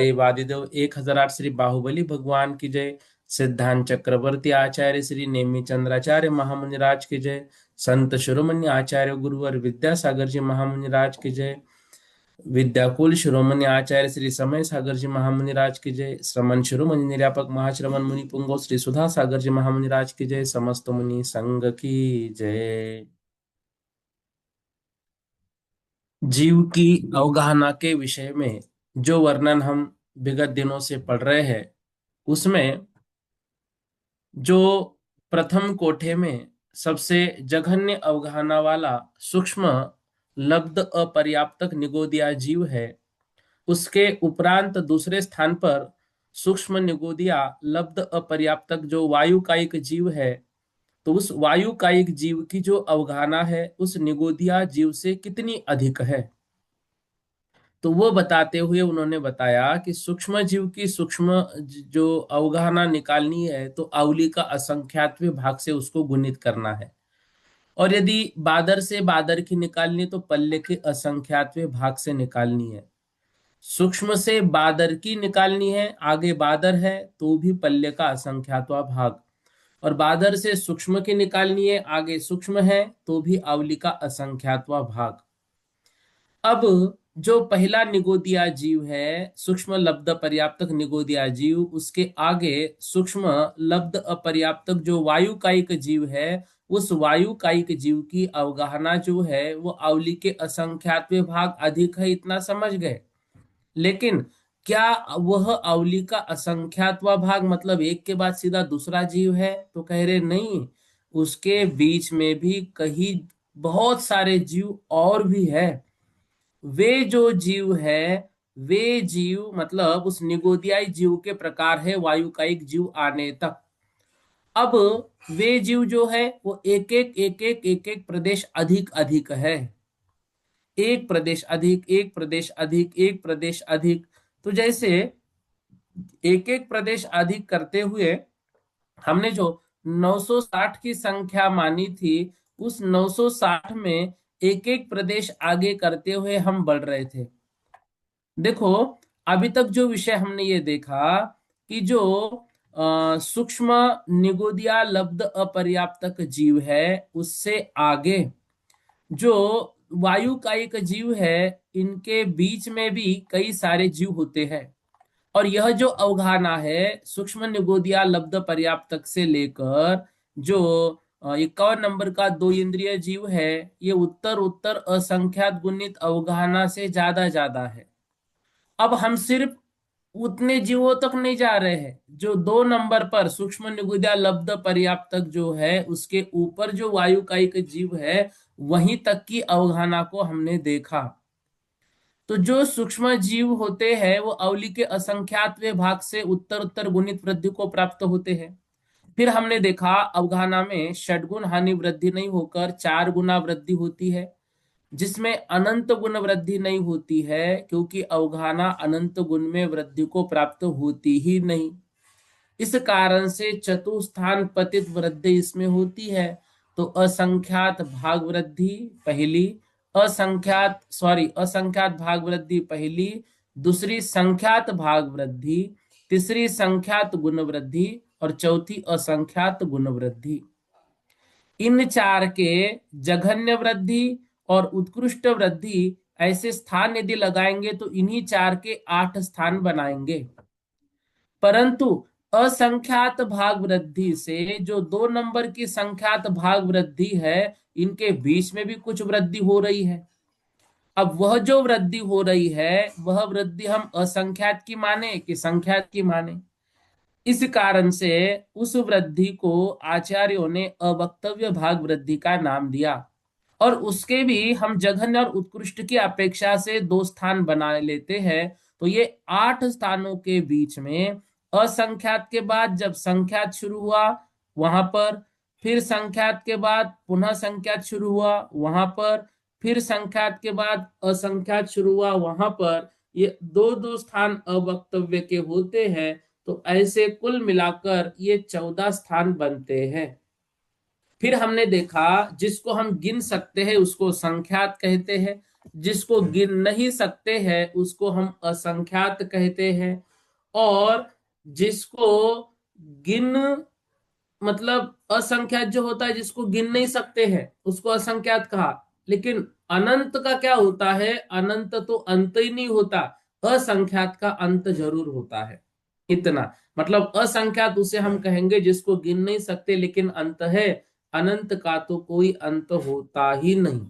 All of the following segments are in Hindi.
देवादिदेव 1008 श्री बाहुबली भगवान की जय। सिद्धांत चक्रवर्ती आचार्य श्री नेमी चंद्राचार्य महामुनिराज की जय। संत शिरोमणि आचार्य गुरुवर विद्यासागर जी महामुनिराज की जय। विद्याकुल शिरोमणि आचार्य श्री समय सागर जी महामुनिराज की जय। श्रमण शिरोमणि निर्यापक महाश्रमण मुनि पुंगव श्री सुधा सागर जी महामुनिराज की जय। समस्त मुनि संघ की जय। जीव की अवगाहना के विषय में जो वर्णन हम विगत दिनों से पढ़ रहे हैं, उसमें जो प्रथम कोठे में सबसे जघन्य अवगाहना वाला सूक्ष्म लब्ध अपर्याप्तक निगोदिया जीव है, उसके उपरांत दूसरे स्थान पर सूक्ष्म निगोदिया लब्ध अपर्याप्तक जो वायुकायिक जीव है, तो उस वायुकायिक जीव की जो अवगाहना है उस निगोदिया जीव से कितनी अधिक है, तो वो बताते हुए उन्होंने बताया कि सूक्ष्म जीव की सूक्ष्म जो अवगाहना निकालनी है तो अवली का असंख्यात्व भाग से उसको गुणित करना है, और यदि बादर से बादर की निकालनी तो पल्ले के असंख्यात्व भाग से निकालनी है। सूक्ष्म से बादर की निकालनी है, आगे बादर है तो भी पल्ले का असंख्यात्वा भाग, और बादर से सूक्ष्म की निकालनी है, आगे सूक्ष्म है तो भी अवली का असंख्यात्वा भाग। अब जो पहला निगोदिया जीव है सूक्ष्म लब्ध पर्याप्तक निगोदिया जीव, उसके आगे सूक्ष्म लब्ध अपर्याप्तक जो वायुकायिक जीव है, उस वायुकायिक जीव की अवगाहना जो है वो अवली के असंख्यात्व भाग अधिक है, इतना समझ गए। लेकिन क्या वह अवली का असंख्यात्वा भाग मतलब एक के बाद सीधा दूसरा जीव है, तो कह रहे नहीं, उसके बीच में भी कहीं बहुत सारे जीव और भी है। वे जो जीव है, वे जीव मतलब उस निगोदियाई जीव के प्रकार है वायुकायिक जीव आने तक। अब वे जीव जो है वो एक एक प्रदेश अधिक अधिक है, एक प्रदेश अधिक, एक प्रदेश अधिक, एक प्रदेश अधिक। तो जैसे एक एक प्रदेश अधिक करते हुए हमने जो 960 की संख्या मानी थी, उस 960 में एक एक प्रदेश आगे करते हुए हम बढ़ रहे थे। देखो, अभी तक जो विषय हमने ये देखा कि जो सूक्ष्म निगोदिया लब्ध अपर्याप्तक जीव है, उससे आगे जो वायुकायिक जीव है, इनके बीच में भी कई सारे जीव होते हैं। और यह जो अवगाहना है सूक्ष्म निगोदिया लब्ध पर्याप्तक से लेकर जो 51 नंबर का दो इंद्रिय जीव है, ये उत्तर उत्तर असंख्यात गुणित अवगाहना से ज्यादा ज्यादा है। अब हम सिर्फ उतने जीवों तक नहीं जा रहे हैं, जो 2 नंबर पर सूक्ष्म निगुदा लब्ध पर्याप्तक जो है उसके ऊपर जो वायुकायिक जीव है, वहीं तक की अवगाहना को हमने देखा। तो जो सूक्ष्म जीव होते हैं वो अवली के असंख्यातवें भाग से उत्तर उत्तर गुणित वृद्धि को प्राप्त होते हैं। फिर हमने देखा अवगाहना में षडगुण हानि वृद्धि नहीं होकर 4 गुना वृद्धि होती है, जिसमें अनंत गुण वृद्धि नहीं होती है, क्योंकि अवगाहना अनंत गुण में वृद्धि को प्राप्त होती ही नहीं। इस कारण से चतुस्थान पतित वृद्धि इसमें होती है। तो असंख्यात भाग वृद्धि पहली, असंख्यात भाग वृद्धि पहली, दूसरी संख्यात भाग वृद्धि, तीसरी संख्यात गुण वृद्धि, और चौथी असंख्यात गुण वृद्धि। इन चार के जघन्य वृद्धि और उत्कृष्ट वृद्धि ऐसे स्थान यदि लगाएंगे तो इन्हीं चार के 8 स्थान बनाएंगे। परंतु असंख्यात भाग वृद्धि से जो 2 नंबर की संख्यात भाग वृद्धि है, इनके बीच में भी कुछ वृद्धि हो रही है। अब वह जो वृद्धि हो रही है वह वृद्धि हम असंख्यात की माने कि संख्यात की माने। इस कारण से उस वृद्धि को आचार्यों ने अवक्तव्य भाग वृद्धि का नाम दिया। और उसके भी हम जघन्य और उत्कृष्ट की अपेक्षा से दो स्थान बना लेते हैं, तो ये 8 स्थानों के बीच में असंख्यात के बाद जब संख्यात शुरू हुआ वहां पर, फिर संख्यात के बाद पुनः संख्यात शुरू हुआ वहां पर, फिर संख्यात के बाद असंख्यात शुरू हुआ वहां पर, ये दो दो स्थान अवक्तव्य के होते हैं। तो ऐसे कुल मिलाकर ये 14 स्थान बनते हैं। फिर हमने देखा जिसको हम गिन सकते हैं उसको संख्यात कहते हैं, जिसको गिन नहीं सकते हैं उसको हम असंख्यात कहते हैं, और जिसको गिन मतलब असंख्यात जो होता है जिसको गिन नहीं सकते हैं उसको असंख्यात कहा। लेकिन अनंत का क्या होता है, अनंत तो अंत ही नहीं होता, असंख्यात का अंत जरूर होता है। इतना मतलब असंख्यात उसे हम कहेंगे जिसको गिन नहीं सकते लेकिन अंत है, अनंत का तो कोई अंत होता ही नहीं।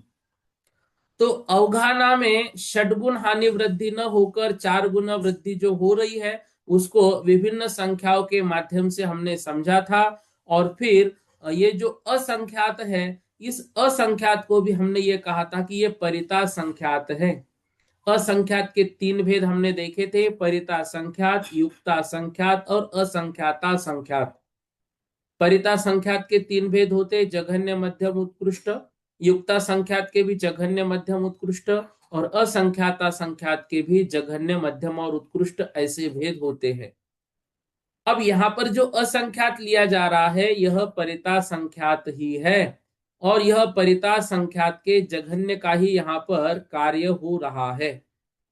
तो अवगाहना में षटगुण हानि वृद्धि न होकर 4 गुना वृद्धि जो हो रही है उसको विभिन्न संख्याओं के माध्यम से हमने समझा था। और फिर ये जो असंख्यात है, इस असंख्यात को भी हमने ये कहा था कि ये परिता संख्यात है। असंख्यात के 3 भेद हमने देखे थे, परिता संख्यात, युक्ता संख्यात और असंख्याता संख्यात। परिता संख्यात के 3 भेद होते, जघन्य मध्यम उत्कृष्ट। युक्ता संख्यात के भी जघन्य मध्यम उत्कृष्ट, और असंख्याता संख्यात के भी जघन्य मध्यम और उत्कृष्ट, ऐसे भेद होते हैं। अब यहाँ पर जो असंख्यात लिया जा रहा है यह परिता संख्यात ही है, और यह परिता संख्यात के जघन्य का ही यहाँ पर कार्य हो रहा है।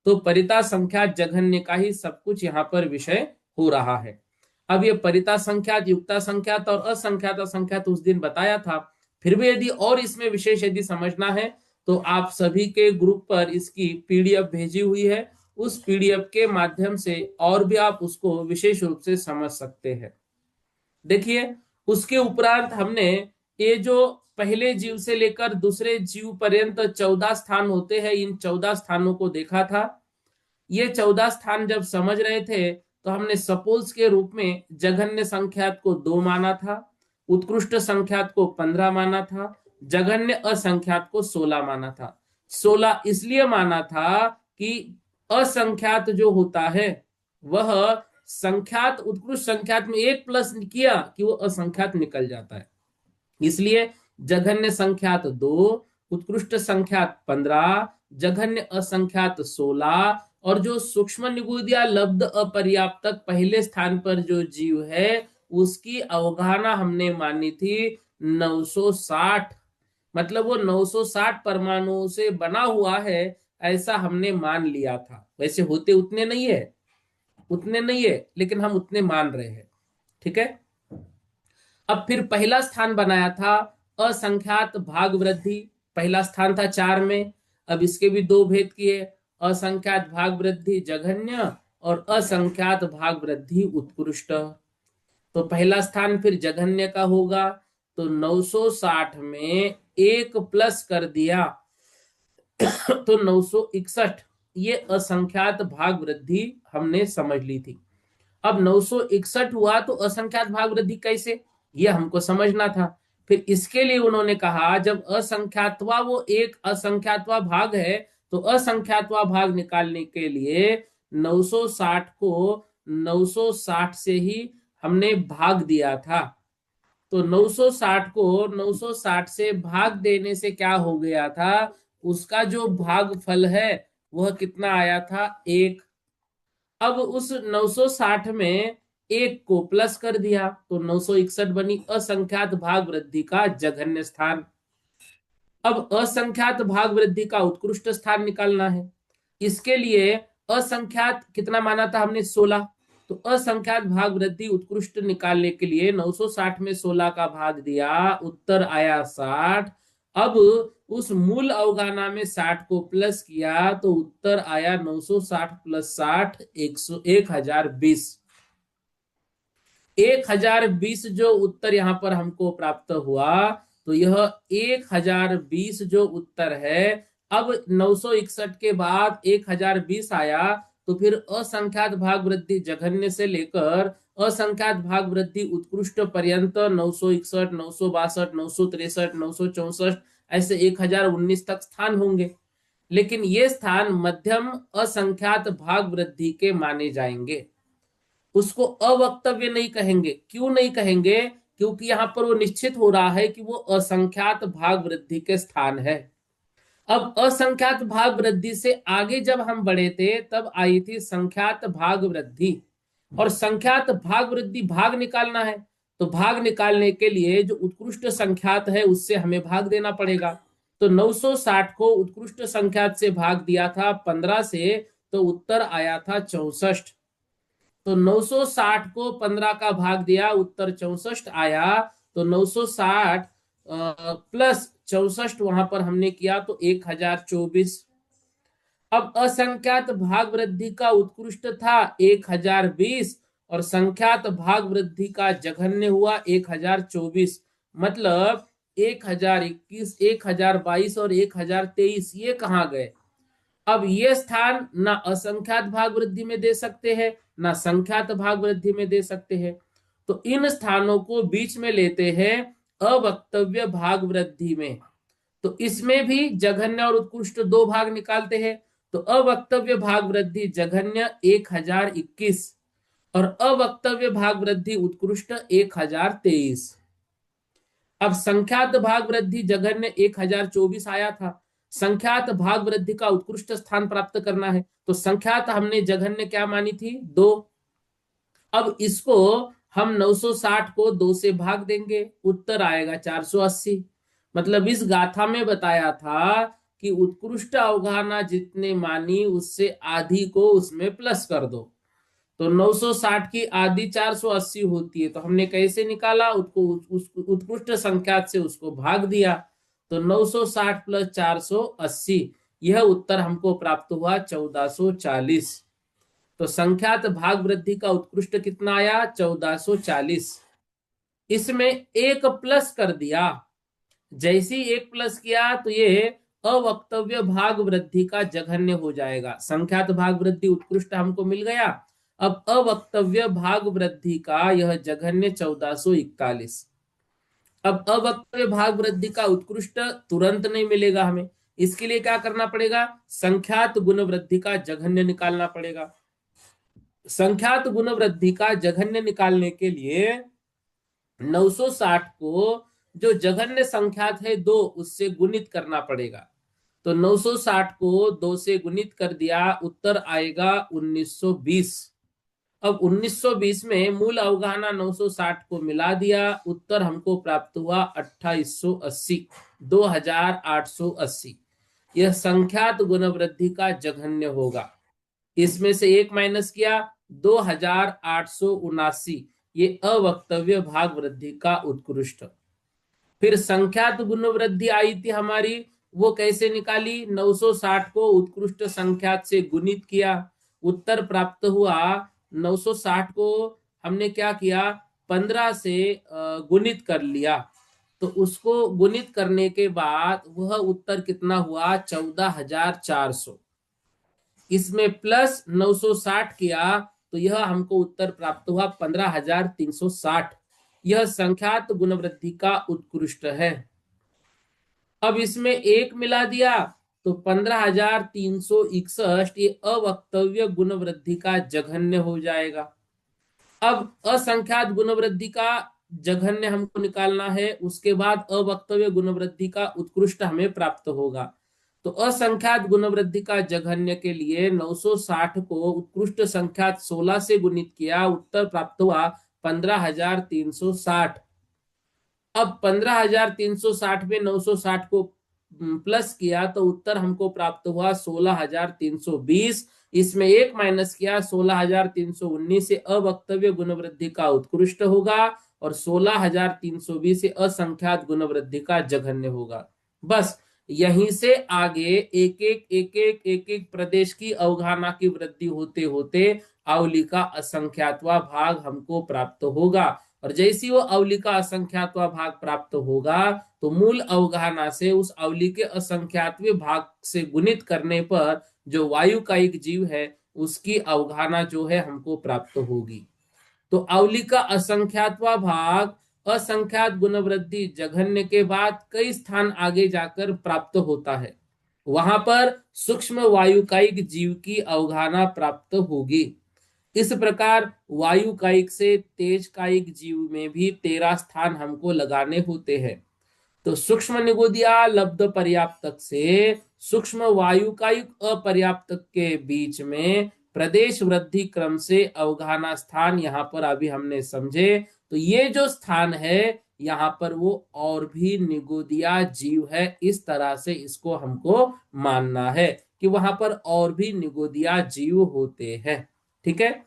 तो परिता संख्यात जघन्य का ही सब कुछ यहाँ पर विषय हो रहा है। अब ये परिता संख्यात, युक्ता संख्यात और असंख्यात संख्यात उस दिन बताया था। फिर भी यदि और इसमें विशेष यदि समझना है तो आप सभी के ग्रुप पर इसकी पीडीएफ भेजी हुई है, उस पीडीएफ के माध्यम से और भी आप उसको विशेष रूप से समझ सकते हैं। देखिए, उसके उपरांत हमने ये जो पहले जीव से लेकर दूसरे जीव पर्यंत 14 स्थान होते हैं, इन 14 स्थानों को देखा था। ये 14 स्थान जब समझ रहे थे तो हमने सपोज के रूप में जघन्य संख्यात को 2 माना था, उत्कृष्ट संख्यात को 15 माना था, जघन्य असंख्यात को 16 माना था। 16 इसलिए माना था कि असंख्यात जो होता है वह संख्यात उत्कृष्ट संख्यात में 1 प्लस किया कि वो असंख्यात निकल जाता है। इसलिए जघन्य संख्यात 2, उत्कृष्ट संख्यात 15, जघन्य असंख्यात 16, और जो सूक्ष्म निगूढ़ या लब्ध अपर्याप्तक पहले स्थान पर जो जीव है उसकी अवगाहना हमने मानी थी 960। मतलब वो 960 परमाणुओं से बना हुआ है ऐसा हमने मान लिया था। वैसे होते उतने नहीं है, उतने नहीं है, लेकिन हम उतने मान रहे हैं। ठीक है। अब फिर पहला स्थान बनाया था असंख्यात भाग वृद्धि। पहला स्थान था 4 में, अब इसके भी 2 भेद किए, असंख्यात भाग वृद्धि जघन्य और असंख्यात भाग वृद्धि उत्कृष्ट। तो पहला स्थान फिर जघन्य का होगा, तो 960 में 1 प्लस कर दिया तो 961, ये असंख्यात भाग वृद्धि हमने समझ ली थी। अब 961 हुआ तो असंख्यात भाग वृद्धि कैसे, ये हमको समझना था। फिर इसके लिए उन्होंने कहा जब असंख्यातवा वो एक असंख्यातवा भाग है तो असंख्यातवा भाग निकालने के लिए 960 को 960 से ही हमने भाग दिया था। तो 960 को 960 से भाग देने से क्या हो गया था, उसका जो भाग फल है वह कितना आया था, 1। अब उस 960 में 1 को प्लस कर दिया तो 961 बनी असंख्यात भाग वृद्धि का जघन्य स्थान। अब असंख्यात भाग वृद्धि का उत्कृष्ट स्थान निकालना है। इसके लिए असंख्यात कितना माना था हमने, 16। तो असंख्यात भाग वृद्धि उत्कृष्ट निकालने के लिए 960 में 16 का भाग दिया, उत्तर आया 60। अब उस मूल अवगाहना में 60 को प्लस किया तो उत्तर आया 960 प्लस 60 1020। 1020 जो उत्तर यहां पर हमको प्राप्त हुआ, तो यह 1020 जो उत्तर है। अब 961 के बाद 1020 आया तो फिर असंख्यात भाग वृद्धि जघन्य से लेकर असंख्यात भाग वृद्धि उत्कृष्ट पर्यंत 961, 962, 963, 964 ऐसे 1019 तक स्थान होंगे। लेकिन ये स्थान मध्यम असंख्यात भाग वृद्धि के माने जाएंगे, उसको अवक्तव्य नहीं कहेंगे। क्यों नहीं कहेंगे? क्योंकि यहां पर वो निश्चित हो रहा है कि वो असंख्यात भाग वृद्धि के स्थान है। अब असंख्यात भाग वृद्धि से आगे जब हम बढ़े थे तब आई थी संख्यात भाग वृद्धि, और संख्यात भाग वृद्धि भाग निकालना है, तो भाग निकालने के लिए जो उत्कृष्ट संख्यात है उससे हमें भाग देना पड़ेगा। तो 960 को उत्कृष्ट संख्यात से भाग दिया था 15 से, तो उत्तर आया था 64। तो 960 को 15 का भाग दिया, उत्तर 64 आया। तो 960 प्लस 64 वहां पर हमने किया तो 1024। अब असंख्यात भाग वृद्धि का उत्कृष्ट था 1020, और संख्यात भाग वृद्धि का जघन्य हुआ 1024। मतलब 1021, 1022 और 1023 ये कहाँ गए? अब ये स्थान ना असंख्यात भाग वृद्धि में दे सकते हैं, ना संख्यात भाग वृद्धि में दे सकते हैं। तो इन स्थानों को बीच में लेते हैं अवक्तव्य भाग वृद्धि में। तो इसमें भी जघन्य और उत्कृष्ट दो भाग निकालते हैं। तो अवक्तव्य भाग वृद्धि जघन्य 1021 और अवक्तव्य भाग वृद्धि उत्कृष्ट 1023। अब संख्यात भाग वृद्धि जघन्य 1024 आया था, संख्यात भाग वृद्धि का उत्कृष्ट स्थान प्राप्त करना है, तो संख्यात हमने जघन्य क्या मानी थी? 2। अब इसको हम 960 को 2 से भाग देंगे, उत्तर आएगा 480। मतलब इस गाथा में बताया था कि उत्कृष्ट अवगाहना जितने मानी उससे आधी को उसमें प्लस कर दो। तो 960 की आधी 480 होती है, तो हमने कैसे निकाला? उसको उस उत्कृष्ट संख्यात से उसको भाग दिया। तो 960 प्लस 480, यह उत्तर हमको प्राप्त हुआ 1440। तो संख्यात भाग वृद्धि का उत्कृष्ट कितना आया? 1440। इसमें एक प्लस कर दिया, जैसे ही एक प्लस किया तो ये अवक्तव्य भाग वृद्धि का जघन्य हो जाएगा। संख्यात भाग वृद्धि उत्कृष्ट हमको मिल गया, अब अवक्तव्य भाग वृद्धि का यह जघन्य 1441। अब अवक्तव्य भाग वृद्धि का उत्कृष्ट तुरंत नहीं मिलेगा हमें, इसके लिए क्या करना पड़ेगा? संख्यात गुण वृद्धि का जघन्य निकालना पड़ेगा। संख्यात गुण वृद्धि का जघन्य निकालने के लिए 960 को जो जघन्य संख्यात है 2 उससे गुणित करना पड़ेगा। तो 960 को 2 से गुणित कर दिया, उत्तर आएगा 1920। अब 1920 में मूल अवगाहना 960 को मिला दिया, उत्तर हमको प्राप्त हुआ 2880, 2880। यह संख्यात गुण वृद्धि का जघन्य होगा। इसमें से एक माइनस किया, 2879, ये अवक्तव्य भाग वृद्धि का उत्कृष्ट। फिर संख्यात गुण वृद्धि आई थी हमारी, वो कैसे निकाली? 960 को उत्कृष्ट संख्यात से गुणित किया, उत्तर प्राप्त हुआ 960 को हमने क्या किया? 15 से गुणित कर लिया, तो उसको गुणित करने के बाद वह उत्तर कितना हुआ? 14400। इसमें प्लस 960 किया तो यह हमको उत्तर प्राप्त हुआ 15360। यह संख्यात गुण वृद्धि का उत्कृष्ट है। अब इसमें एक मिला दिया तो 15361, ये अवक्तव्य गुण वृद्धि का जघन्य हो जाएगा। अब असंख्यात गुण वृद्धि का जघन्य हमको निकालना है, उसके बाद अवक्तव्य गुण वृद्धि का उत्कृष्ट हमें प्राप्त होगा। तो असंख्यात गुण वृद्धि का जघन्य के लिए 960 को उत्कृष्ट संख्यात 16 से गुणित किया, उत्तर प्राप्त हुआ 15360। अब 15360 में 960 को प्लस किया तो उत्तर हमको प्राप्त हुआ 16320। इसमें एक माइनस किया, 16319 से अवक्तव्य गुण वृद्धि का उत्कृष्ट होगा और 16320 से असंख्यात गुण वृद्धि का जघन्य होगा। बस यहीं से आगे एक एक प्रदेश की अवगाहना की वृद्धि होते होते अवली का असंख्यातवा भाग हमको प्राप्त होगा, और जैसी वो अवली का असंख्यातवा भाग प्राप्त होगा तो मूल अवगाहना से उस अवली के असंख्यातवे भाग से गुणित करने पर जो वायु का एक जीव है उसकी अवगाहना जो है हमको प्राप्त होगी। तो अवली का असंख्यातवा भाग असंख्यात गुणवृद्धि जघन्य के बाद कई स्थान आगे जाकर प्राप्त होता है, वहां पर सूक्ष्म वायुकायिक जीव की अवगाहना प्राप्त होगी। इस प्रकार वायुकायिक से तेज कायिक जीव में भी 13 स्थान हमको लगाने होते हैं। तो सूक्ष्म निगोदिया लब्ध पर्याप्तक से सूक्ष्म वायुकायुक्त अपर्याप्तक के बीच में प्रदेश वृद्धि क्रम से अवगाहना स्थान यहाँ पर अभी हमने समझे। तो ये जो स्थान है यहाँ पर वो और भी निगोदिया जीव है, इस तरह से इसको हमको मानना है कि वहां पर और भी निगोदिया जीव होते हैं। ठीक है,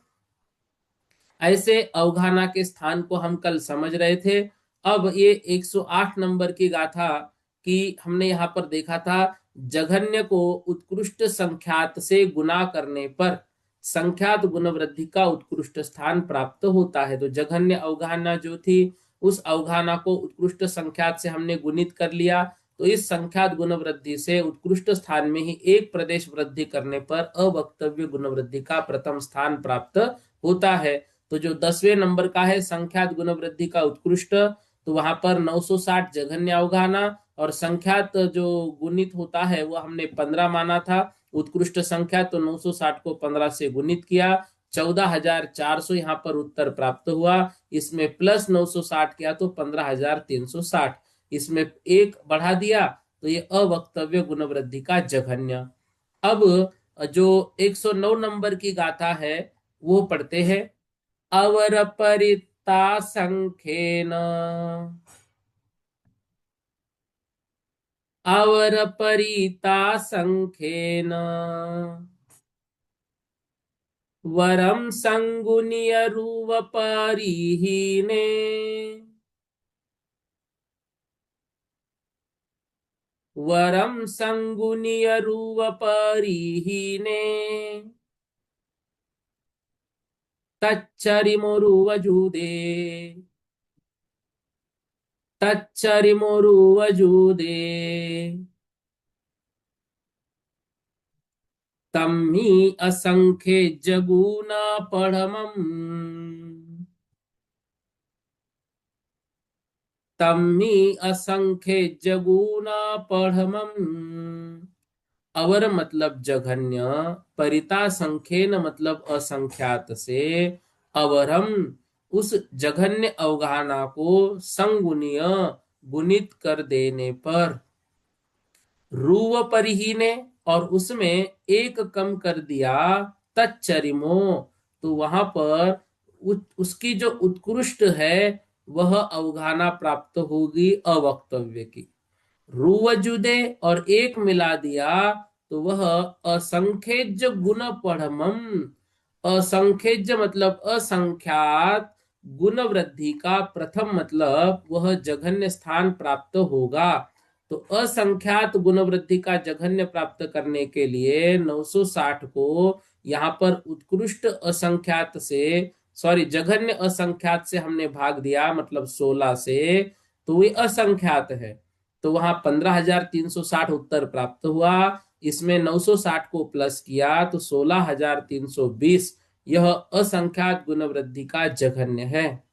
ऐसे अवगाहना के स्थान को हम कल समझ रहे थे। अब ये 108 नंबर की गाथा की हमने यहाँ पर देखा था, जघन्य को उत्कृष्ट संख्यात से गुना करने पर संख्यात गुण वृद्धि का उत्कृष्ट स्थान प्राप्त होता है। तो जघन्य अवगाहना जो थी, उस अवगाहना को उत्कृष्ट संख्यात से हमने गुणित कर लिया, तो इस संख्यात गुण वृद्धि से उत्कृष्ट स्थान में ही एक प्रदेश वृद्धि करने पर अवक्तव्य गुण वृद्धि का प्रथम स्थान प्राप्त होता है। तो जो 10वें नंबर का है संख्यात गुण वृद्धि का उत्कृष्ट, तो वहां पर 960 जघन्य अवगाहना, और संख्यात जो गुणित होता है वो हमने 15 माना था उत्कृष्ट संख्या, तो 960 को 15 से गुणित किया, 14,400 यहाँ पर उत्तर प्राप्त हुआ। इसमें प्लस 960 किया तो 15,360, इसमें एक बढ़ा दिया, तो ये अवक्तव्य गुण वृद्धि का जघन्य। अब जो 109 नंबर की गाथा है वो पढ़ते हैं। अवरपरिता संख्येन अवरपरिता संख्येन वरम संगुनिय रूपपरिहीने वरम संगुनिय रूपपरिहीने तच्चरिमुरुवजुदे तच्चरिमुरुवजुदे तम्ही असंख्ये जगूना पढ़मम् तम्ही असंख्ये जगूना पढ़मम्। अवर मतलब जघन्य, परिता संख्येन मतलब असंख्यात से, अवरम उस जघन्य अवगाहना को संगुणीय गुणित कर देने पर, रूव परिहीने और उसमें एक कम कर दिया, तच्चरिमो तो वहां पर उसकी जो उत्कृष्ट है वह अवगाहना प्राप्त होगी अवक्तव्य की। रुवजुदे और एक मिला दिया तो वह असंख्यज गुण पढ़मम, असंख्यज मतलब असंख्यात, गुण वृद्धि का प्रथम मतलब वह जघन्य स्थान प्राप्त होगा। तो असंख्यात गुण वृद्धि का जघन्य प्राप्त करने के लिए 960 को यहाँ पर उत्कृष्ट असंख्यात से, सॉरी जघन्य असंख्यात से हमने भाग दिया, मतलब 16 से, तो वे असंख्यात है। तो वहां 15,360 उत्तर प्राप्त हुआ। इसमें 960 को प्लस किया तो 16,320, यह असंख्यात गुण वृद्धि का जघन्य है।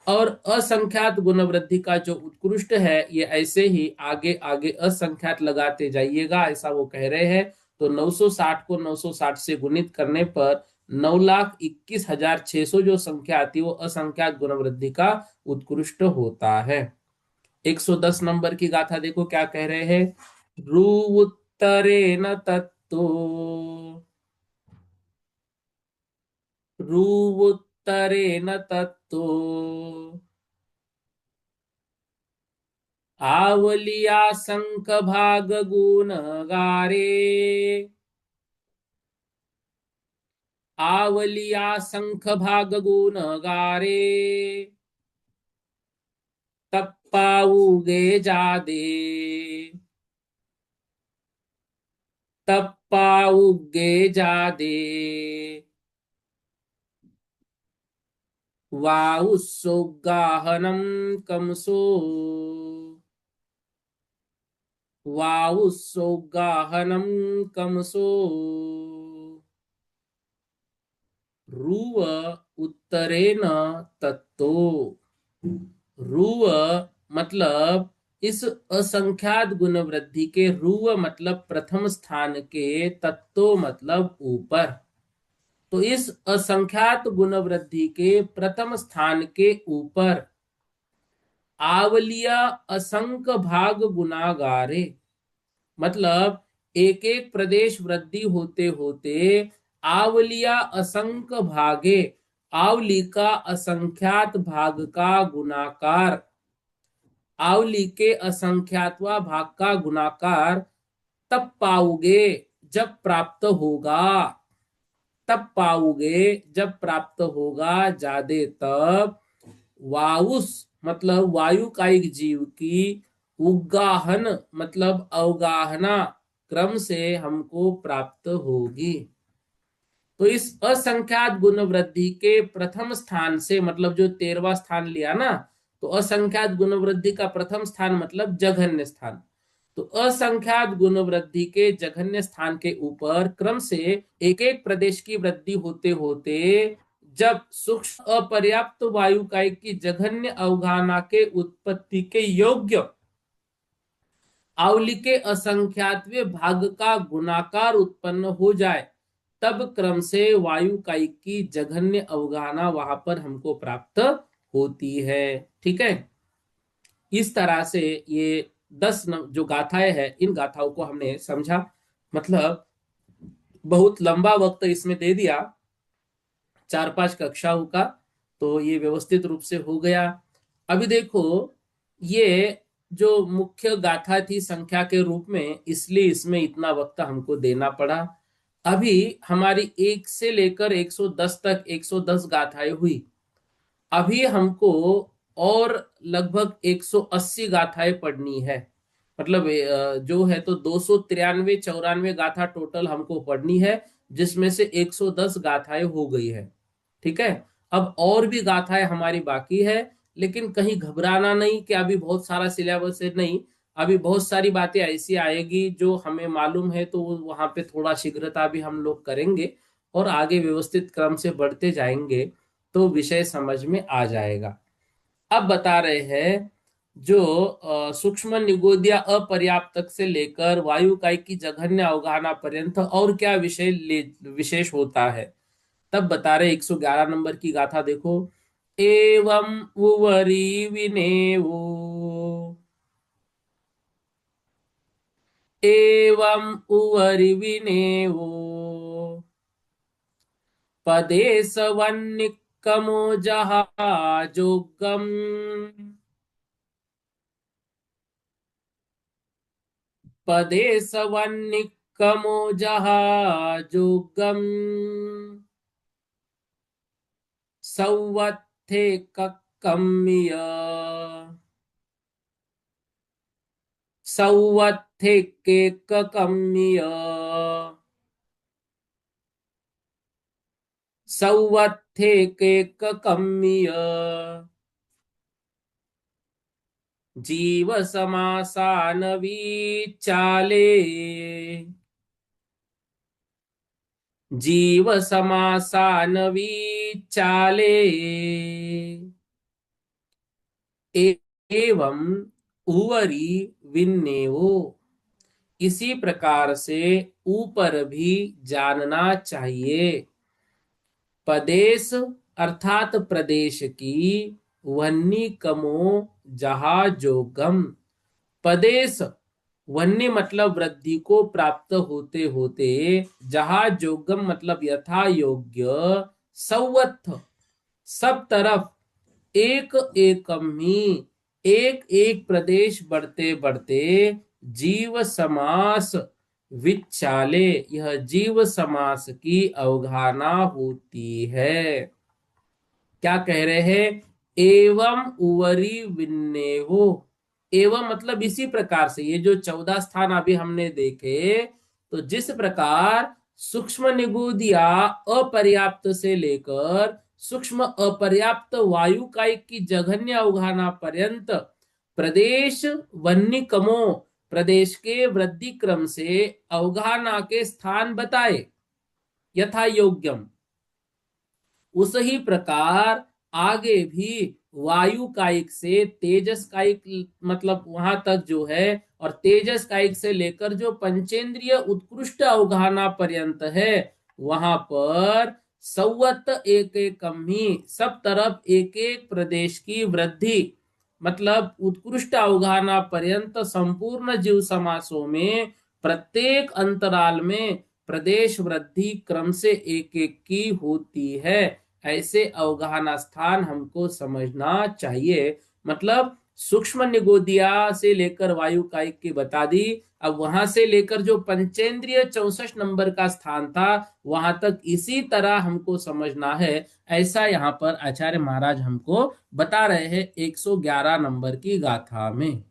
और असंख्यात गुण वृद्धि का जो उत्कृष्ट है, ये ऐसे ही आगे आगे असंख्यात लगाते जाइएगा, ऐसा वो कह रहे हैं। तो 960 को 960 से गुणित करने पर 9,21,600 जो संख्या आती है वो असंख्यात गुण वृद्धि का उत्कृष्ट होता है। 110 नंबर की गाथा देखो क्या कह रहे हैं। रु उत्तरे न तत्तो रु उत्तरे न तत्तो आवलिया संख भाग गुण गारे आवलिया संख भाग गुण गारे तप्पाऊगे जादे तप्पाऊगे जादे वाउस्सोगाहनम कमसो वाउस्सोगाहनम कमसो रुव उत्तरेन तत्तो रुव मतलब इस असंख्यात गुण वृद्धि के, रुव मतलब प्रथम स्थान के, तत्तो मतलब ऊपर। तो इस असंख्यात गुण वृद्धि के प्रथम स्थान के ऊपर आवलिया असंख्य भाग गुनागारे, मतलब एक एक प्रदेश वृद्धि होते होते आवलिया असंख्य भागे, आवली का असंख्यात भाग का गुणाकार, आवली के असंख्यातवा भाग का गुणाकार तब पाओगे जब प्राप्त होगा, तब पाओगे जब प्राप्त होगा जादे तब, वायुस मतलब वायु कायिक जीव की, उगाहन मतलब अवगाहना क्रम से हमको प्राप्त होगी। तो इस असंख्यात गुण वृद्धि के प्रथम स्थान से, मतलब जो 13वां स्थान लिया ना, तो असंख्यात गुण वृद्धि का प्रथम स्थान मतलब जघन्य स्थान। तो असंख्यात गुण वृद्धि के जघन्य स्थान के ऊपर क्रम से एक एक प्रदेश की वृद्धि होते होते जब सूक्ष्म अपर्याप्त वायुकाय की जघन्य अवगाहना के उत्पत्ति के योग्य आवली के असंख्यातवें भाग का गुणाकार उत्पन्न हो जाए, तब क्रम से वायुकाय की जघन्य अवगाहना वहां पर हमको प्राप्त होती है। ठीक है, इस तरह से ये 10 जो गाथाएं हैं, इन गाथाओं को हमने समझा। मतलब बहुत लंबा वक्त इसमें दे दिया, 4-5 कक्षाओं का, तो ये व्यवस्थित रूप से हो गया। अभी देखो, ये जो मुख्य गाथा थी संख्या के रूप में, इसलिए इसमें इतना वक्त हमको देना पड़ा। अभी हमारी 1 से लेकर 110 तक 110 गाथाएं हुई। अभी हमको और लगभग 180 गाथाएं पढ़नी है। मतलब जो है तो 293-94 गाथा टोटल हमको पढ़नी है, जिसमें से 110 गाथाएं हो गई है। ठीक है, अब और भी गाथाएं हमारी बाकी है, लेकिन कहीं घबराना नहीं कि अभी बहुत सारा सिलेबस है, नहीं। अभी बहुत सारी बातें ऐसी आएगी जो हमें मालूम है, तो वहां पे थोड़ा शीघ्रता भी हम लोग करेंगे और आगे व्यवस्थित क्रम से बढ़ते जाएंगे, तो विषय समझ में आ जाएगा। अब बता रहे हैं जो सूक्ष्म निगोदिया अपर्याप्तक से लेकर वायुकाय की जघन्य अवगाहना पर्यंत और क्या विशेष होता है, तब बता रहे 111 नंबर की गाथा देखो। एवं उवरी विनेवो, एवं उवरी विनेवो, पदे सवन्निकमो जहाजोगम, पदे सवन्निकमो जहाजोगम, सौवत्थे कक्कम्य, सौवत्थे केककम्य, सौवत्थे केककम्य, जीव समासानवी चाले, जीव समासानवी चाले, एवं उवरी विन्नेवो, इसी प्रकार से ऊपर भी जानना चाहिए। पदेश अर्थात प्रदेश की, वन्नी कमो जहाजोगम, पदेश वन्य मतलब वृद्धि को प्राप्त होते होते, जहाजोगम मतलब यथा योग्य, सौवत्थ सब तरफ, एक एकम ही एक एक प्रदेश बढ़ते बढ़ते, जीव समास विचाले, यह जीव समास की अवगाहना होती है। क्या कह रहे हैं, एवं उवरी विन्नेहो, एवं मतलब इसी प्रकार से, ये जो 14 स्थान अभी हमने देखे, तो जिस प्रकार सूक्ष्म निगुदिया अपर्याप्त से लेकर सूक्ष्म अपर्याप्त वायुकाय की जघन्य अवगाहना पर्यंत प्रदेश वन्निकमो, प्रदेश के वृद्धि क्रम से अवगाहना के स्थान बताए यथा योग्यम, उस ही प्रकार आगे भी वायु कायिक से तेजस कायिक मतलब वहां तक जो है, और तेजस कायिक से लेकर जो पंचेंद्रिय उत्कृष्ट अवगाहना पर्यंत है, वहां पर सवत एक एक ही सब तरफ एक एक प्रदेश की वृद्धि, मतलब उत्कृष्ट अवगाहना पर्यंत संपूर्ण जीव समासों में प्रत्येक अंतराल में प्रदेश वृद्धि क्रम से एक एक की होती है। ऐसे अवगाहना स्थान हमको समझना चाहिए। मतलब सूक्ष्म निगोदिया से लेकर वायु कायिक की बता दी, अब वहां से लेकर जो पंचेंद्रिय 64 नंबर का स्थान था वहां तक इसी तरह हमको समझना है। ऐसा यहाँ पर आचार्य महाराज हमको बता रहे हैं 111 नंबर की गाथा में।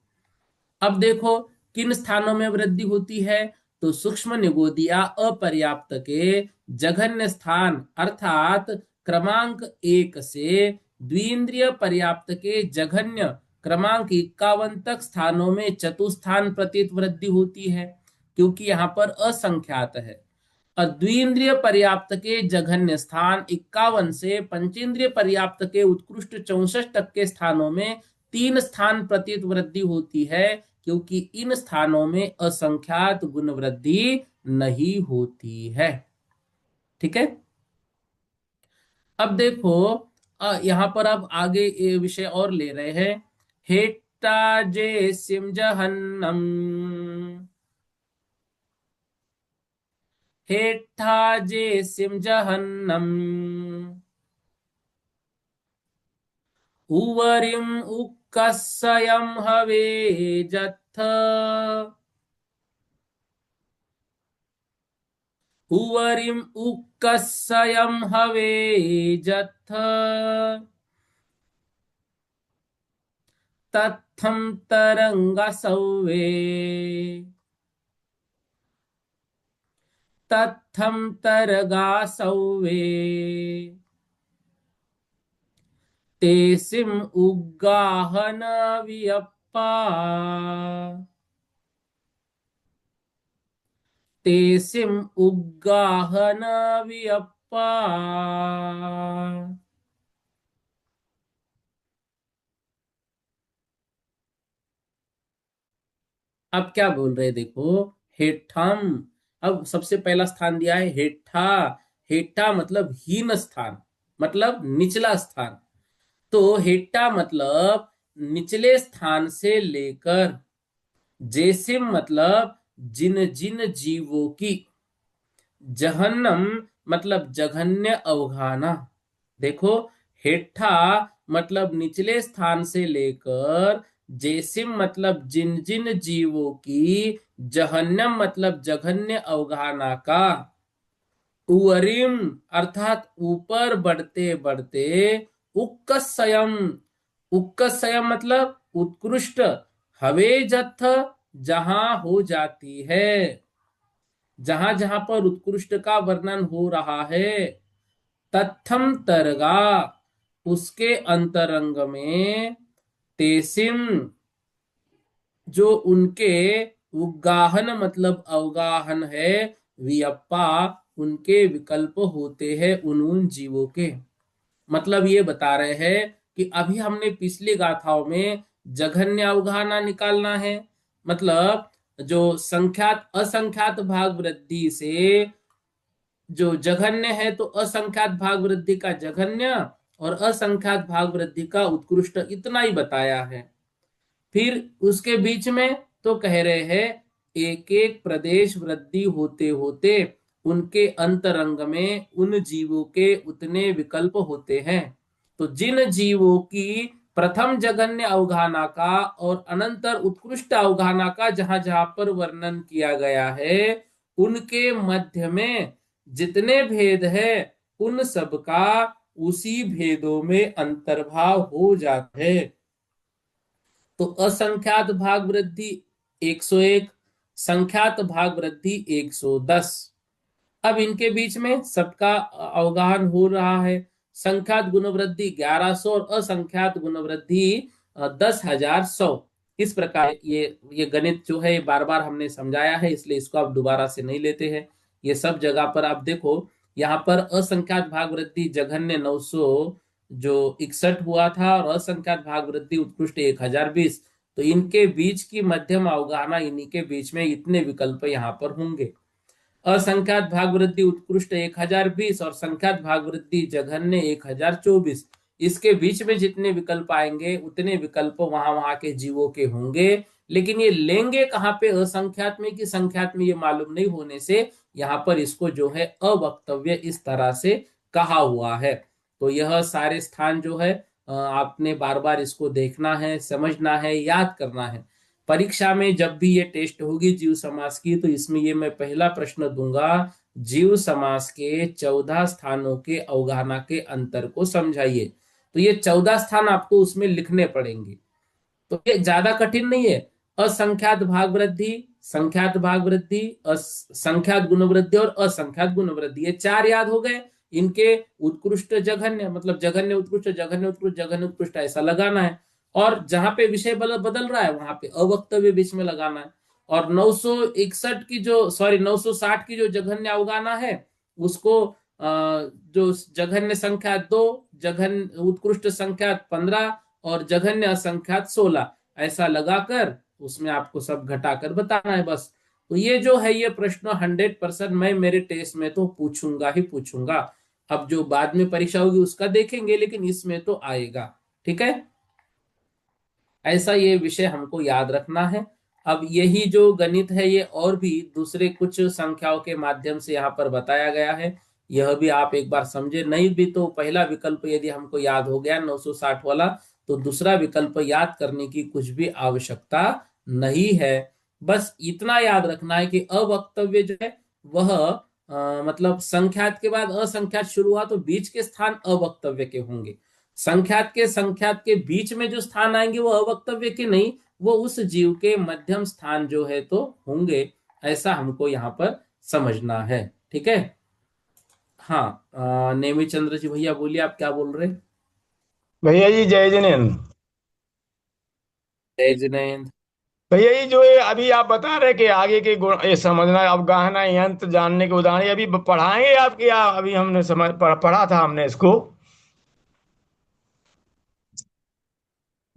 अब देखो किन स्थानों में वृद्धि होती है, तो सूक्ष्म निगोदिया अपर्याप्त के जघन्य स्थान अर्थात क्रमांक 1 से द्विन्द्रिय पर्याप्त के जघन्य क्रमांक 51 तक स्थानों में चतुस्थान प्रतीत वृद्धि होती है, क्योंकि यहाँ पर असंख्यात है। और द्विन्द्रिय पर्याप्त के जघन्य स्थान 51 से पंचेंद्रिय पर्याप्त के उत्कृष्ट 64 तक के स्थानों में 3 स्थान प्रतीत वृद्धि होती है, क्योंकि इन स्थानों में असंख्यात गुण वृद्धि नहीं होती है। ठीक है। अब देखो यहां पर अब आगे ये विषय और ले रहे हैं। हेट्टा जे सिम जहन्नम, हेट्ठा जे सिम जहन्नम, उवरिम उक्कसयम हवे जत्थ, उवरिम उक्कसयम हवे जत्थ, तत्थम तरंग सौवे, तत्थम तरगा सौवे, तेसिम उग्गाहन वियप्पा, तेसिम उग्गाहन वियप्पा। अब क्या बोल रहे देखो, हेठम। अब सबसे पहला स्थान दिया है हेठा। हेठा मतलब हीन स्थान, मतलब निचला स्थान। तो हेठा मतलब निचले स्थान से लेकर, जेसिम मतलब जिन जिन जीवों की, जहन्नम मतलब जघन्य अवगाहना। देखो हेठा मतलब निचले स्थान से लेकर, जेसिम मतलब जिन जिन जीवों की, जहन्नम मतलब जघन्य अवगाहना का, उवरिम अर्थात ऊपर बढ़ते बढ़ते, उक्कसयम, उक्कसयम मतलब उत्कृष्ट, हवे जत्थ जहां हो जाती है, जहां जहां पर उत्कृष्ट का वर्णन हो रहा है, तत्थम तरगा उसके अंतरंग में, तेसिम जो उनके, उगाहन मतलब अवगाहन है, वियप्पा उनके विकल्प होते हैं उन उन जीवों के। मतलब ये बता रहे हैं कि अभी हमने पिछली गाथाओं में जघन्य अवगाहना निकालना है, मतलब जो संख्यात असंख्यात भाग वृद्धि से जो जघन्य है, तो असंख्यात भाग वृद्धि का जघन्य और असंख्यात भाग वृद्धि का उत्कृष्ट, इतना ही बताया है। फिर उसके बीच में तो कह रहे हैं एक एक प्रदेश वृद्धि होते होते उनके अंतरंग में उन जीवों के उतने विकल्प होते हैं। तो जिन जीवों की प्रथम जघन्य अवगाहना का और अनंतर उत्कृष्ट अवगाहना का जहां जहां पर वर्णन किया गया है, उनके मध्य में जितने भेद है उन सब का उसी भेदों में अंतर्भाव हो जाता है। तो असंख्यात भाग वृद्धि 101, संख्यात भाग वृद्धि 110। अब इनके बीच में सबका अवगाहन हो रहा है। संख्यात गुण वृद्धि 1100 और असंख्यात गुण वृद्धि 10,100। इस प्रकार ये गणित जो है बार बार हमने समझाया है, इसलिए इसको आप दोबारा से नहीं लेते हैं। ये सब जगह पर आप देखो, यहाँ पर असंख्यात भाग वृद्धि जघन्य 900, जो 61 हुआ था और असंख्यात भाग वृद्धि उत्कृष्ट 1020, तो इनके बीच की मध्यम अवगाहना, इन्हीं के बीच में इतने विकल्प यहाँ पर होंगे। असंख्यात भाग वृद्धि उत्कृष्ट 1020 और संख्यात भाग वृद्धि जघन्य 1024, इसके बीच में जितने विकल्प आएंगे उतने विकल्प वहां वहां के जीवों के होंगे। लेकिन ये लेंगे कहाँ पे, असंख्यात में कि संख्यात में, ये मालूम नहीं होने से यहाँ पर इसको जो है अवक्तव्य इस तरह से कहा हुआ है। तो यह सारे स्थान जो है आपने बार बार इसको देखना है, समझना है, याद करना है। परीक्षा में जब भी ये टेस्ट होगी जीव समास की, तो इसमें ये मैं पहला प्रश्न दूंगा, जीव समास के 14 स्थानों के अवगाहना के अंतर को समझाइए। तो ये 14 स्थान आपको उसमें लिखने पड़ेंगे। तो ये ज्यादा कठिन नहीं है। असंख्यात भाग वृद्धि, संख्यात भाग वृद्धि, संख्यात गुण वृद्धि और असंख्यात गुण वृद्धि, ये चार याद हो गए। इनके उत्कृष्ट जघन्य, मतलब जघन्य उत्कृष्ट, जघन्य उत्कृष्ट, जघन्य उत्कृष्ट ऐसा लगाना है। और जहां पे विषय बदल रहा है वहां पे अवक्तव्य बीच में लगाना है। और 961 की जो, सॉरी 960 की जो जघन्य अवगाहना है, उसको जो जघन्य संख्या 2, जघन्य उत्कृष्ट संख्या 15 और जघन्य असंख्यात 16 ऐसा लगाकर उसमें आपको सब घटाकर बताना है बस। तो ये जो है ये प्रश्न 100% मैं मेरे टेस्ट में तो पूछूंगा ही पूछूंगा। अब जो बाद में परीक्षा होगी उसका देखेंगे, लेकिन इसमें तो आएगा। ठीक है, ऐसा ये विषय हमको याद रखना है। अब यही जो गणित है ये और भी दूसरे कुछ संख्याओं के माध्यम से यहाँ पर बताया गया है, यह भी आप एक बार समझे। नहीं भी तो पहला विकल्प यदि हमको याद हो गया 960 वाला, तो दूसरा विकल्प याद करने की कुछ भी आवश्यकता नहीं है। बस इतना याद रखना है कि अवक्तव्य जो है वह मतलब संख्यात के बाद असंख्यात शुरू हुआ तो बीच के स्थान अवक्तव्य के होंगे। संख्यात के बीच में जो स्थान आएंगे वो अवक्तव्य के नहीं, वो उस जीव के मध्यम स्थान जो है तो होंगे। ऐसा हमको यहाँ पर समझना है। ठीक है। हाँ, नेमी चंद्र जी भैया बोलिए, आप क्या बोल रहे। भैया जी जय जिनेन्द्र। जय जिनेन्द्र। भैया जी जो ये अभी आप बता रहे कि आगे के गुण ये समझना अवगाहना यंत्र जानने के उदाहरण ये अभी पढ़ाएंगे आप, क्या अभी हमने पढ़ा था हमने इसको,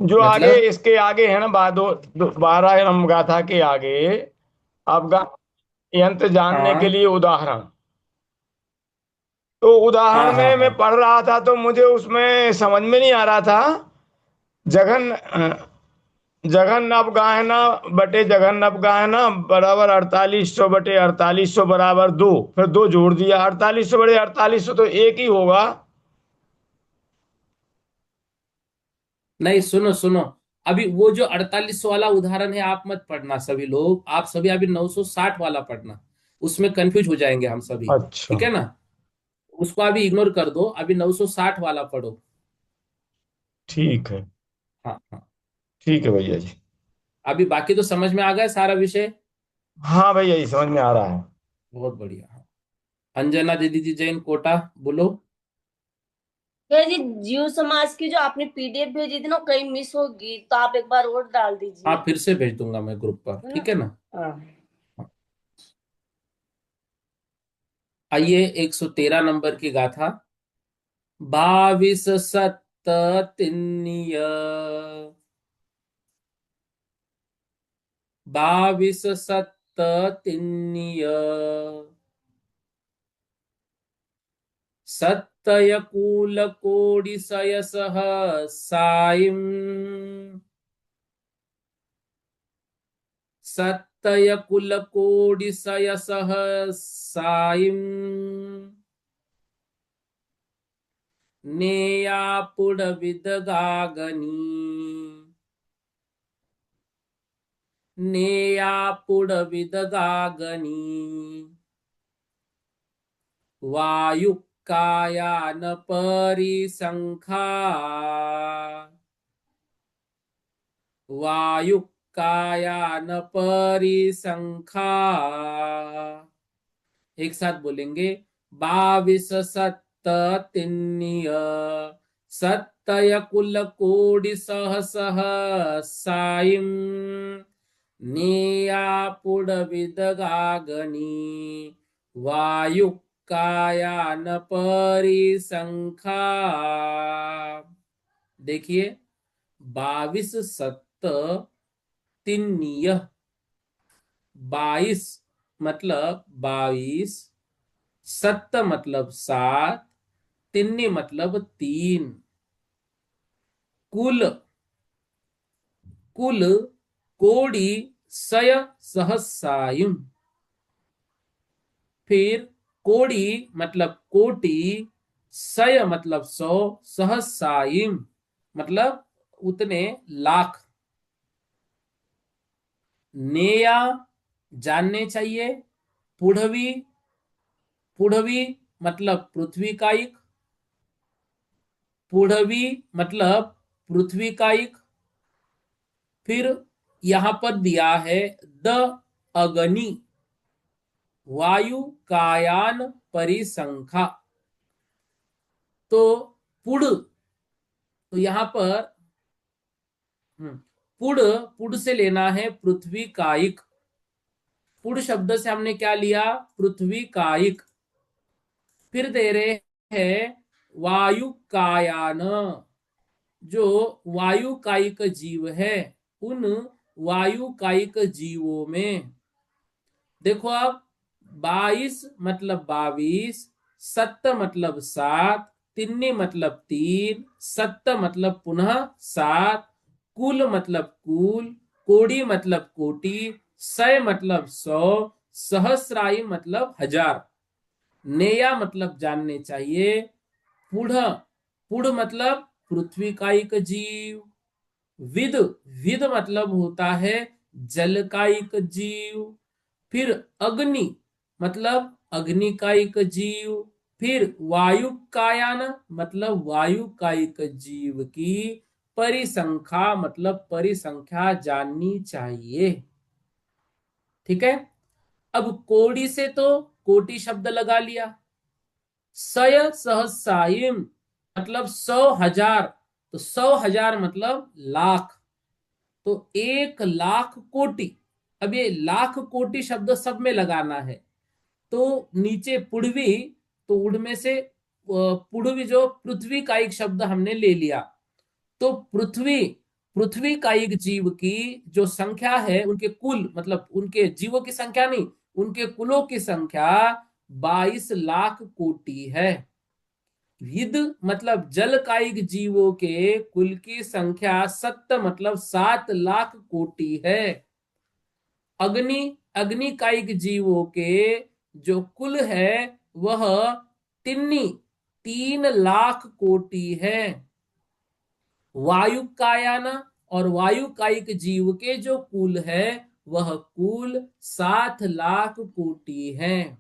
जो आगे मतलब इसके आगे है ना 12 नंबर गाथा के आगे अवगा यंत्र जानने के हाँ लिए उदाहरण। तो उदाहरण हाँ हाँ में मैं हाँ। पढ़ रहा था तो मुझे उसमें समझ में नहीं आ रहा था। जघन जघन अवगाहना बटे जघन अवगाहना बराबर 4800 बटे 4800 बराबर 2, फिर 2 जोड़ दिया, 4800 बटे 4800 तो एक ही होगा। नहीं, सुनो सुनो, अभी वो जो 48 वाला उदाहरण है आप मत पढ़ना, सभी लोग आप सभी अभी 960 वाला पढ़ना। उसमें कंफ्यूज हो जाएंगे हम सभी। अच्छा। ठीक है ना, उसको अभी इग्नोर कर दो, अभी 960 वाला पढ़ो। ठीक है। हाँ हाँ। ठीक है भैया जी। अभी बाकी तो समझ में आ गया सारा विषय। हाँ भैया जी समझ में आ रहा है। बहुत बढ़िया। हाँ। अंजना दीदी जी जैन कोटा, बोलो। भैया जी, जीव समाज की जो आपने पीडीएफ भेजी थी ना, कहीं मिस होगी तो आप एक बार और डाल हाँ, दीजिए। फिर से भेज दूंगा मैं ग्रुप पर, है ना? ठीक है ना। हाँ। हाँ। आइए 113 नंबर की गाथा। 22 सत्ततिन्य, 22 सत्ततिन्य, सत्तयकूलकोडिसयसः सायम्, सत्तयकुलकोडिसयसः सायम्, नेयापुडविदगागनी, नेयापुडविदगागनी, वायुकायानपरिसङ्खा, वायुकायानपरिसङ्खा। एक साथ बोलेंगे। 22 सत्ततिन्य, सत्तयकुलकोडिसहसः सायम्, नेयापुडविदगागनी, वायुकायानपरिसङ्खा। कायान परिसंख्या। देखिए, 22 सत्त तिन्नीय। 22 मतलब 22, सत्त मतलब 7, तिन्नी मतलब 3। कुल, कुल कोड़ी सय सहस्रायुम। फिर कोड़ी मतलब कोटि, सय मतलब 100, सहस्रायुम मतलब उतने लाख। नेया जानने चाहिए। पुढ़वी, पुढ़वी मतलब पृथ्वी कायिक। पुढ़वी मतलब पृथ्वी कायिक। फिर यहां पर दिया है द अग्नि, वायु कायान परिसंख्या। तो पुड़, तो यहां पर पुड़, पुड़ से लेना है पृथ्वी कायिक। पुड़ शब्द से हमने क्या लिया? पृथ्वी कायिक। फिर दे रहे हैं वायु कायान, जो वायु कायिक जीव है, उन वायु कायिक जीवों में देखो आप, 22 मतलब 22, सत्त मतलब 7, तिन्नी मतलब 3, सत्त मतलब पुनः 7, कुल मतलब कुल, कोड़ी मतलब कोटि, सय मतलब 100, सहस्राई मतलब 1000। नेया मतलब जानने चाहिए। पुढ़, पुढ़ मतलब पृथ्वी कायिक जीव। विद, विद मतलब होता है जलकायिक जीव। फिर अग्नि मतलब अग्निकायिक जीव। फिर वायु कायान मतलब वायु कायिक जीव की परिसंख्या मतलब परिसंख्या जाननी चाहिए। ठीक है। अब कोटि से तो कोटि शब्द लगा लिया। सय सहस्रायिम मतलब 100,000, तो 100,000 मतलब लाख, तो 1,00,000 कोटि। अब ये लाख कोटि शब्द सब में लगाना है। तो नीचे पुढ़वी, तो उड़ में से पुढ़वी जो पृथ्वी का एक शब्द हमने ले लिया। तो पृथ्वी, पृथ्वी का एक जीव की जो संख्या है, उनके कुल मतलब उनके जीवों की संख्या नहीं, उनके कुलों की संख्या 22,00,000 कोटि है। विद मतलब जलकायिक जीवों के कुल की संख्या सत्त मतलब 7,00,000 कोटि है। अग्नि, अग्निकायिक जीवों के जो कुल है वह तिन्नी 3,00,000 कोटि है। वायु कायान और वायु कायिक जीव के जो कुल है वह कुल 7,00,000 कोटि है।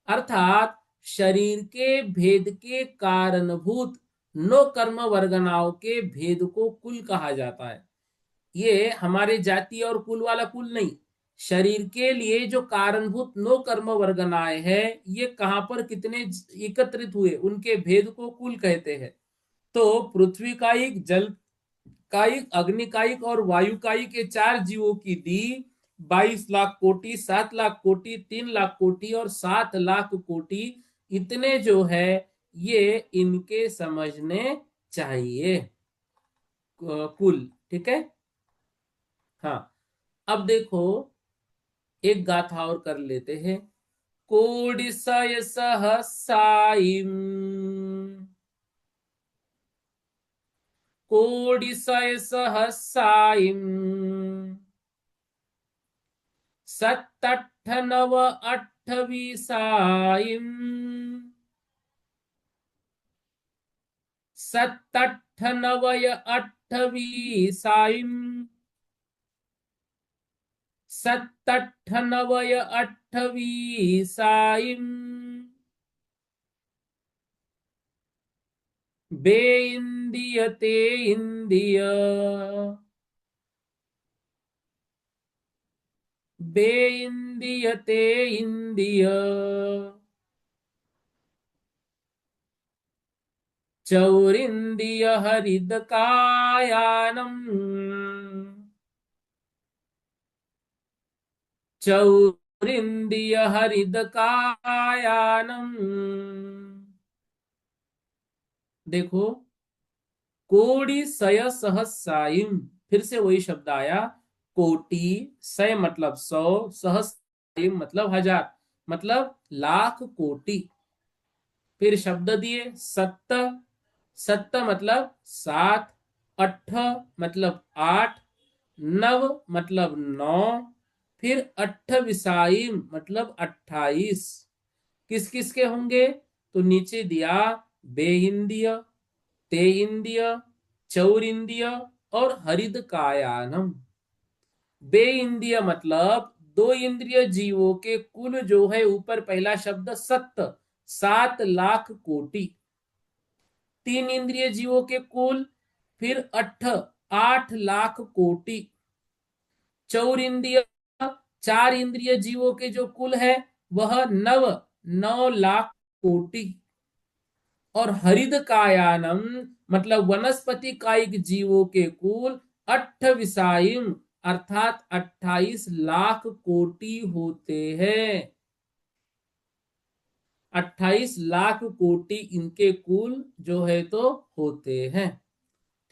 अर्थात शरीर के भेद के कारणभूत नो कर्म वर्गनाओं के भेद को कुल कहा जाता है। ये हमारे जाति और कुल वाला कुल नहीं, शरीर के लिए जो कारणभूत नो कर्म वर्गनाए हैं, ये कहां पर कितने एकत्रित हुए उनके भेद को कुल कहते हैं। तो पृथ्वी कायिक, जल कायिक, अग्निकायिक और वायु कायिक के चार जीवों की दी 22,00,000 कोटि, 7,00,000 कोटि, 3,00,000 कोटि और 7,00,000 कोटि, इतने जो है ये इनके समझने चाहिए कुल। ठीक है। हाँ, अब देखो एक गाथा और कर लेते हैं। कोडिसय सहसाइम, कोडिसय सहसाइम, सत्तट्ठ नव अट्ठविसाइम, सत्तट्ठ नवय अट्ठविसाइम, सत्तट्ठ नवय अट्ठविसाइम, बे इंदिय ते इंदिय, बे इंदिय ते इंदिय, चौरिंदिय हरिद कायानम, चौरिंदिय इंद्रिय हरिद कायानम। देखो, कोटि सय सहस्रायम, फिर से वही शब्द आया। कोटि, सय मतलब 100, सहस्रायम मतलब 1000, मतलब लाख कोटि। फिर शब्द दिए सत्त, सत्त मतलब 7, अठ मतलब 8, नव मतलब 9, फिर अट्ठविसाईम मतलब 28। किस किस के होंगे? तो नीचे दिया बे इंद्रिय, ते इंद्रिय, चौर इंद्रिय और हरिद कायानम। बे इंद्रिय मतलब दो इंद्रिय जीवों के कुल जो है, ऊपर पहला शब्द सत्त, 7 लाख कोटि। तीन इंद्रिय जीवों के कुल, फिर 8 लाख कोटि। चौर इंद्रिय, 4 इंद्रिय जीवों के जो कुल है वह 9 लाख कोटि। और हरिद कायानम मतलब वनस्पति कायिक जीवों के कुल अट्ठविसाइम अर्थात 28 लाख कोटि होते हैं। 28 लाख कोटि इनके कुल जो है तो होते हैं।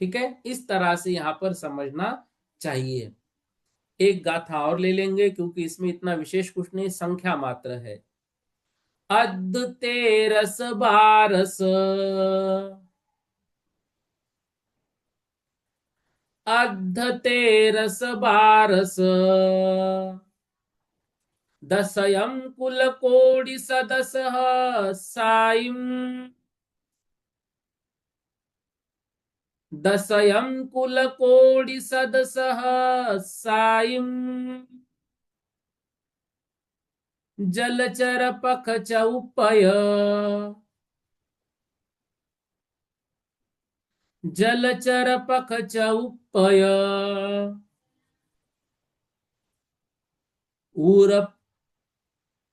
ठीक है, इस तरह से यहां पर समझना चाहिए। एक गाथा और ले लेंगे क्योंकि इसमें इतना विशेष कुछ नहीं, संख्या मात्र है। अद्ध तेरस बारस, अद्ध तेरस बारस, दशयम कुल कोटि सदस साइम, दशयम कुल कोटि सदस साइम, जलचर पख चौपय, जलचर पख चौपय, उर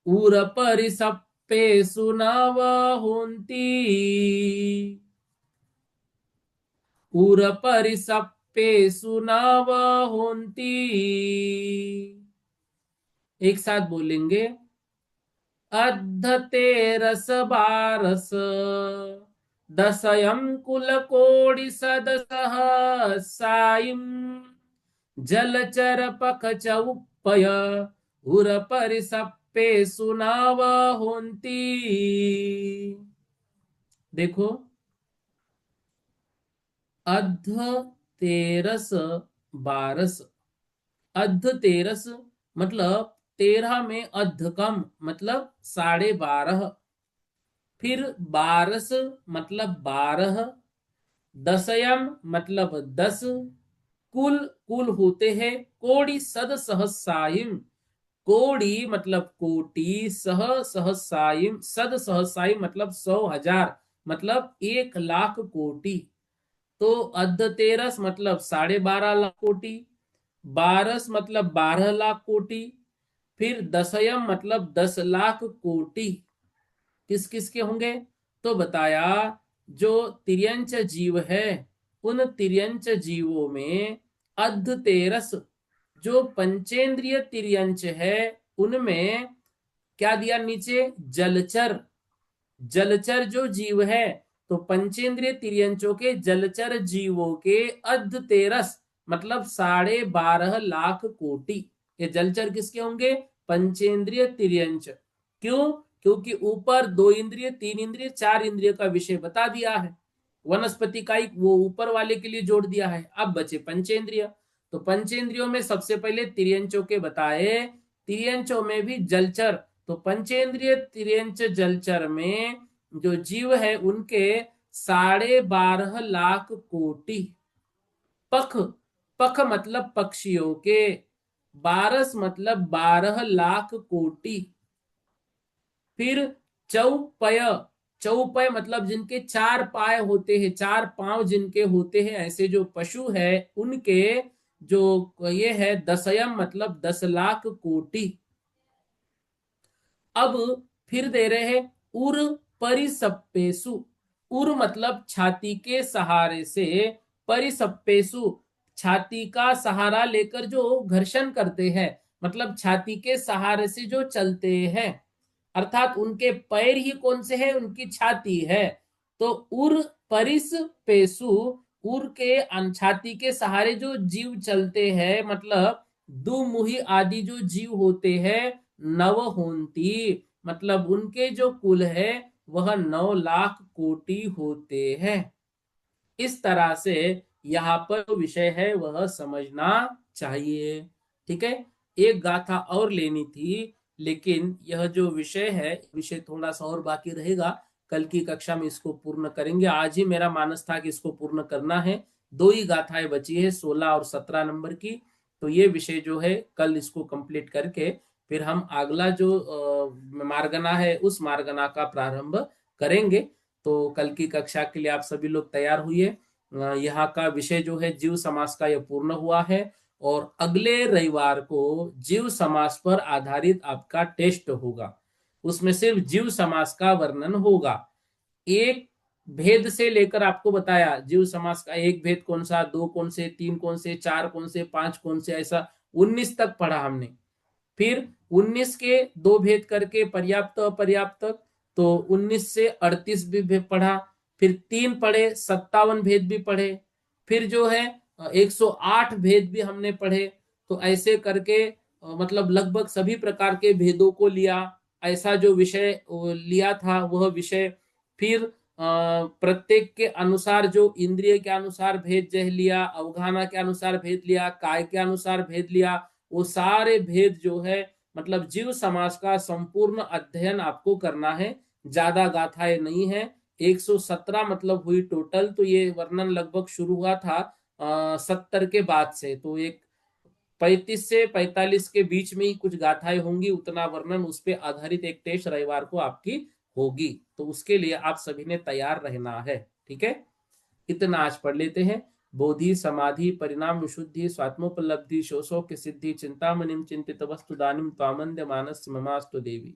उर परिसप्पे सुनाव होंती, उर परिसप्पे सुनाव होंती। एक साथ बोलेंगे, अद्ध तेरस बारस, दशयम कुल कोटि सदसः साइम, जलचर पख चौपय, उर परिसप्पे सुनाव होंती। देखो, अद्ध तेरस बारस, अद्ध तेरस मतलब 13 में अद्ध कम मतलब 12.5, फिर बारस मतलब 12, दशयम मतलब 10, कुल कुल होते हैं कोटि सद सहसाइम, कोटि मतलब कोटि, सह सहसाइम, सद सहसाइम मतलब 100,000, मतलब 1 लाख कोटि। तो अद्ध तेरस मतलब 12.5 लाख कोटि, बारस मतलब 12 लाख कोटि, फिर दशयम मतलब 10 लाख कोटि। किस किस के होंगे? तो बताया जो तिर्यंच जीव है उन तिर्यंच जीवों में अद्ध तेरस जो पंचेंद्रिय तिर्यंच है उनमें क्या दिया नीचे? जलचर, जलचर जो जीव है तो पंचेंद्रिय तिर्यंचों के जलचर जीवों के अद्ध तेरस मतलब 12.5 लाख कोटि। ये जलचर किसके होंगे? पंचेंद्रिय तिर्यंच। क्यों? क्योंकि ऊपर 2 इंद्रिय, 3 इंद्रिय, 4 इंद्रिय का विषय बता दिया है। वनस्पति का वो ऊपर वाले के लिए जोड़ दिया है। अब बचे पंचेंद्रिय, तो पंचेंद्रियों में सबसे पहले तिर्यंचों के बताए, तिर्यंचों में भी जलचर, तो पंचेंद्रिय तिर्यंच जलचर में जो जीव है उनके 12.5 लाख कोटि। पख, पख मतलब पक्षियों के, बारस मतलब 12 लाख कोटि। फिर चौपय, चौपय मतलब जिनके 4 पाय होते हैं, 4 पांव जिनके होते हैं, ऐसे जो पशु है उनके जो ये है दशयम मतलब 10 लाख कोटि। अब फिर दे रहे हैं उर परिसप्पेसु, उर मतलब छाती के सहारे से, परिसप्पेसु छाती का सहारा लेकर जो घर्षण करते हैं, मतलब छाती के सहारे से जो चलते हैं, अर्थात उनके पैर ही कौन से हैं, उनकी छाती है। तो उर परिस पेसु, उर के छाती के सहारे जो जीव चलते हैं, मतलब दुमुही आदि जो जीव होते हैं, नव होंती, मतलब उनके जो कुल है वह 9 लाख कोटि होते हैं। इस तरह से यहाँ पर जो विषय है वह समझना चाहिए। ठीक है, एक गाथा और लेनी थी, लेकिन यह जो विषय है, विषय थोड़ा सा और बाकी रहेगा, कल की कक्षा में इसको पूर्ण करेंगे। आज ही मेरा मानस था कि इसको पूर्ण करना है, 2 ही गाथाएं बची है, 16 और 17 नंबर की। तो ये विषय जो है कल इसको कंप्लीट करके फिर हम अगला जो मार्गना है उस मार्गना का प्रारंभ करेंगे। तो कल की कक्षा के लिए आप सभी लोग तैयार हुए। यहाँ का विषय जो है जीव समास का यह पूर्ण हुआ है, और अगले रविवार को जीव समास पर आधारित आपका टेस्ट होगा। उसमें सिर्फ जीव समास का वर्णन होगा। एक भेद से लेकर आपको बताया जीव समास का एक भेद कौन सा, 2 कौन से, 3 कौन से, 4 कौन से, 5 कौन से, ऐसा 19 तक पढ़ा हमने। फिर 19 के 2 भेद करके पर्याप्त अपर्याप्त तक, तो 19 से 38 भी पढ़ा। फिर 3 पढ़े, 57 भेद भी पढ़े। फिर जो है 108 भेद भी हमने पढ़े। तो ऐसे करके मतलब लगभग सभी प्रकार के भेदों को लिया। ऐसा जो विषय लिया था वह विषय फिर प्रत्येक के अनुसार, जो इंद्रिय के अनुसार भेद जह लिया, अवगाहना के अनुसार भेद लिया, काय के अनुसार भेद लिया, वो सारे भेद जो है, मतलब जीव समास का संपूर्ण अध्ययन आपको करना है। ज्यादा गाथाएं नहीं है, 117 मतलब हुई टोटल। तो ये वर्णन लगभग शुरू हुआ था 70 के बाद से, तो एक 35 से 45 के बीच में ही कुछ गाथाएं होंगी, उतना वर्णन उस पर आधारित एक टेस्ट रविवार को आपकी होगी। तो उसके लिए आप सभी ने तैयार रहना है। ठीक है, इतना आज पढ़ लेते हैं। बोधि समाधि परिणाम विशुद्धि स्वात्मोपलब्धि शोषो की सिद्धि चिंतामणिम चिंतित वस्तु दानिम त्वामंद्य मानस ममास्तु देवी।